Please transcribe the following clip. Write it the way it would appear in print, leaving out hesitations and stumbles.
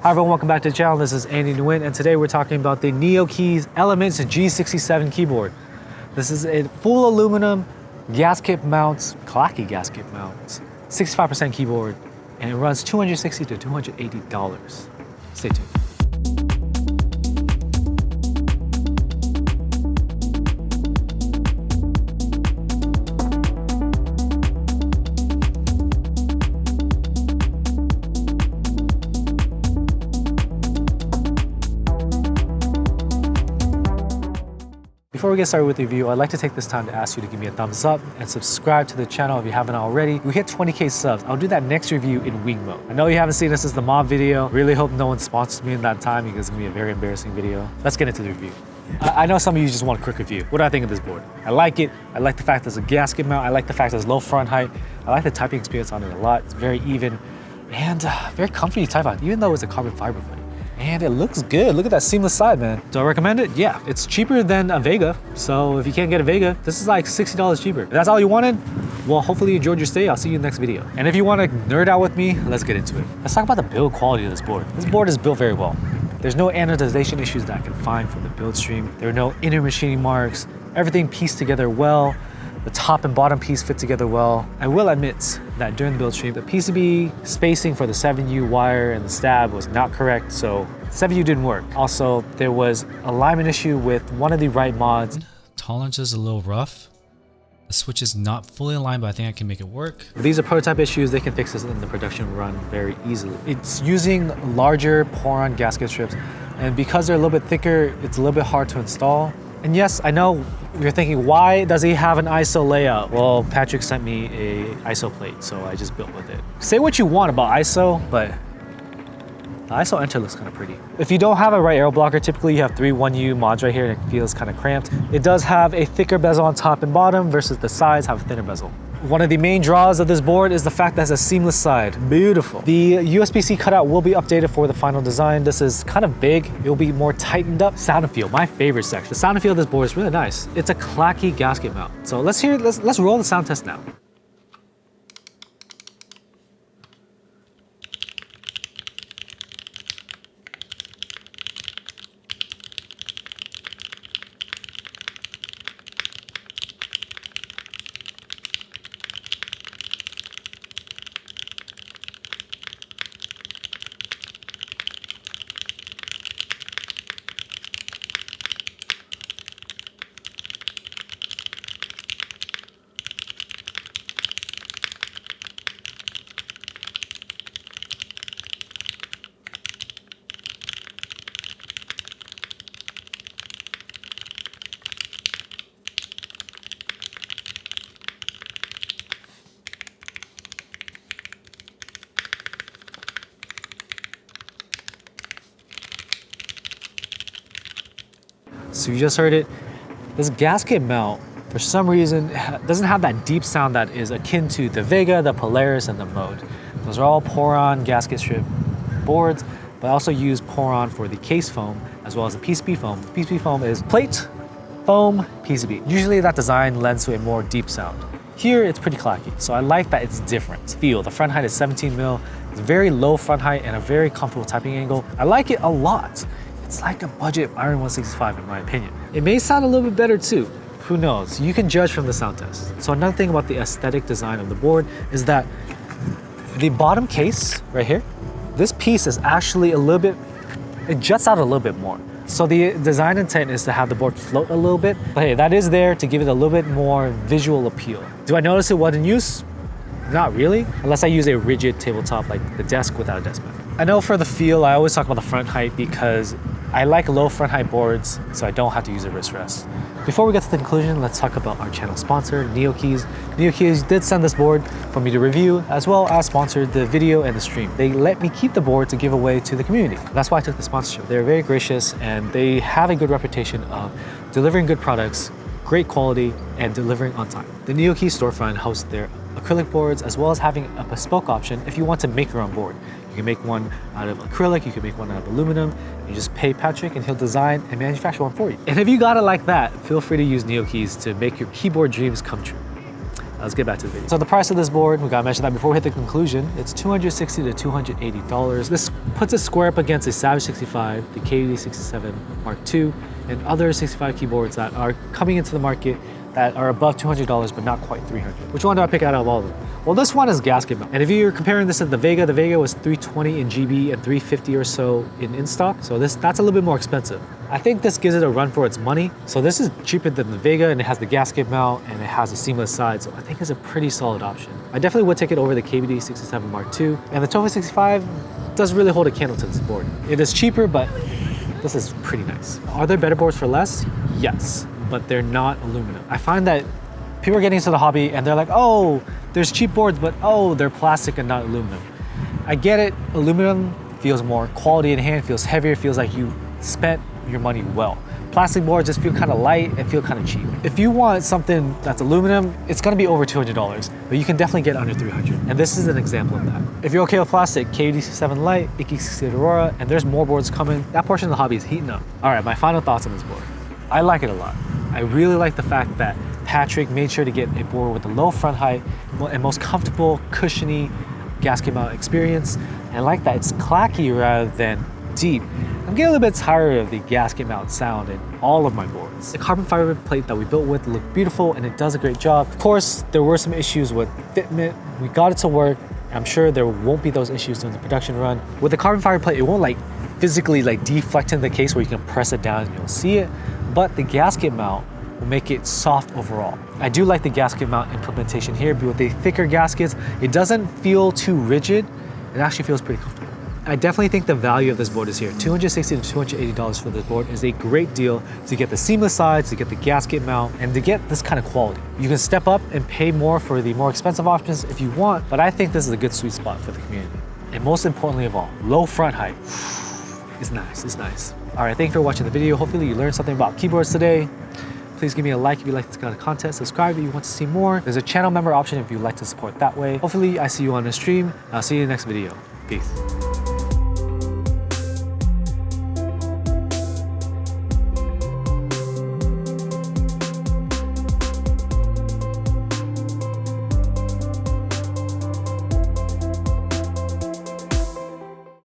Hi everyone, welcome back to the channel. This is Andy Nguyen, and today we're talking about the Keys Elements G67 keyboard. This is a full aluminum gasket mounts, clacky gasket mounts, 65% keyboard, and it runs $260 to $280. Stay tuned. Before we get started with the review, I'd like to take this time to ask you to give me a thumbs up and subscribe to the channel if you haven't already. We hit 20K subs. I'll do that next review in wing mode. I know you haven't seen this as the mob video. Really hope no one sponsors me in that time because it's gonna be a very embarrassing video. Let's get into the review. I know some of you just want a quick review. What do I think of this board? I like it. I like the fact there's a gasket mount. I like the fact there's low front height. I like the typing experience on it a lot. It's very even and very comfy to type on, even though it's a carbon fiber blade. And it looks good. Look at that seamless side, man. Do I recommend it? Yeah. It's cheaper than a Vega. So if you can't get a Vega, this is like $60 cheaper. If that's all you wanted, well, hopefully you enjoyed your stay. I'll see you in the next video. And if you want to nerd out with me, let's get into it. Let's talk about the build quality of this board. This board is built very well. There's no anodization issues that I can find from the build stream. There are no inner machining marks. Everything pieced together well. The top and bottom piece fit together well. I will admit that during the build stream, the PCB spacing for the 7U wire and the stab was not correct, so 7U didn't work. Also, there was a alignment issue with one of the right mods. Tolerance is a little rough. The switch is not fully aligned, but I think I can make it work. These are prototype issues. They can fix this in the production run very easily. It's using larger pour-on gasket strips, and because they're a little bit thicker, it's a little bit hard to install. And yes, I know you're thinking, why does he have an ISO layout? Well, Patrick sent me a ISO plate, so I just built with it. Say what you want about ISO, but the ISO enter looks kind of pretty. If you don't have a right arrow blocker, typically you have 3 1U mods right here and it feels kind of cramped. It does have a thicker bezel on top and bottom versus the sides have a thinner bezel. One of the main draws of this board is the fact that it's a seamless side. Beautiful. The USB-C cutout will be updated for the final design. This is kind of big. It will be more tightened up. Sound and feel, my favorite section. The sound and feel of this board is really nice. It's a clacky gasket mount. So let's roll the sound test now. So you just heard it. This gasket mount, for some reason, doesn't have that deep sound that is akin to the Vega, the Polaris, and the Mode. Those are all pour-on gasket strip boards, but I also use pour-on for the case foam as well as the PCB foam. The PCB foam is plate, foam, PCB. Usually that design lends to a more deep sound. Here it's pretty clacky, so I like that it's different. Feel, the front height is 17 mil, it's very low front height and a very comfortable typing angle. I like it a lot. It's like a budget Iron165 in my opinion. It may sound a little bit better too. Who knows? You can judge from the sound test. So another thing about the aesthetic design of the board is that the bottom case right here, this piece is actually a little bit, it juts out a little bit more. So the design intent is to have the board float a little bit, but hey, that is there to give it a little bit more visual appeal. Do I notice it wasn't in use? Not really, unless I use a rigid tabletop like the desk without a desk mat. I know for the feel, I always talk about the front height because I like low front height boards, so I don't have to use a wrist rest. Before we get to the conclusion, let's talk about our channel sponsor, NeoKeys. NeoKeys did send this board for me to review, as well as sponsored the video and the stream. They let me keep the board to give away to the community. That's why I took the sponsorship. They're very gracious and they have a good reputation of delivering good products, great quality, and delivering on time. The NeoKeys storefront hosts their acrylic boards as well as having a bespoke option if you want to make your own board. You can make one out of acrylic, you can make one out of aluminum. You just pay Patrick and he'll design and manufacture one for you. And if you got it like that, feel free to use NeoKeys to make your keyboard dreams come true. Let's get back to the video. So the price of this board, we gotta mention that before we hit the conclusion, it's $260 to $280. This puts it square up against a Savage 65, the G67 Mark II, and other 65 keyboards that are coming into the market that are above $200 but not quite $300. Which one do I pick out of all of them? Well, this one is gasket mount. And if you're comparing this to the Vega was $320 in GB and $350 or so in stock. So that's a little bit more expensive. I think this gives it a run for its money. So this is cheaper than the Vega, and it has the gasket mount and it has a seamless side. So I think it's a pretty solid option. I definitely would take it over the G67 Mark II. And the 1265 doesn't really hold a candle to this board. It is cheaper, but this is pretty nice. Are there better boards for less? Yes, but they're not aluminum. I find that people are getting into the hobby and they're like, oh, there's cheap boards, but oh, they're plastic and not aluminum. I get it, aluminum feels more quality in hand, feels heavier, feels like you spent your money well. Plastic boards just feel kind of light and feel kind of cheap. If you want something that's aluminum, it's gonna be over $200, but you can definitely get under $300. And this is an example of that. If you're okay with plastic, G67 Lite, G67 Aurora, and there's more boards coming, that portion of the hobby is heating up. All right, my final thoughts on this board. I like it a lot. I really like the fact that Patrick made sure to get a board with a low front height and most comfortable, cushiony gasket mount experience. And I like that it's clacky rather than deep. I'm getting a little bit tired of the gasket mount sound in all of my boards. The carbon fiber plate that we built with looked beautiful and it does a great job. Of course, there were some issues with fitment. We got it to work. I'm sure there won't be those issues during the production run. With the carbon fiber plate, it won't physically deflect in the case where you can press it down and you'll see it, but the gasket mount will make it soft overall. I do like the gasket mount implementation here, but with the thicker gaskets, it doesn't feel too rigid. It actually feels pretty comfortable. I definitely think the value of this board is here. $260 to $280 for this board is a great deal to get the seamless sides, to get the gasket mount, and to get this kind of quality. You can step up and pay more for the more expensive options if you want, but I think this is a good sweet spot for the community. And most importantly of all, low front height. It's nice, it's nice. All right, thank you for watching the video. Hopefully you learned something about keyboards today. Please give me a like if you like this kind of content. Subscribe if you want to see more. There's a channel member option if you'd like to support that way. Hopefully I see you on the stream. I'll see you in the next video. Peace.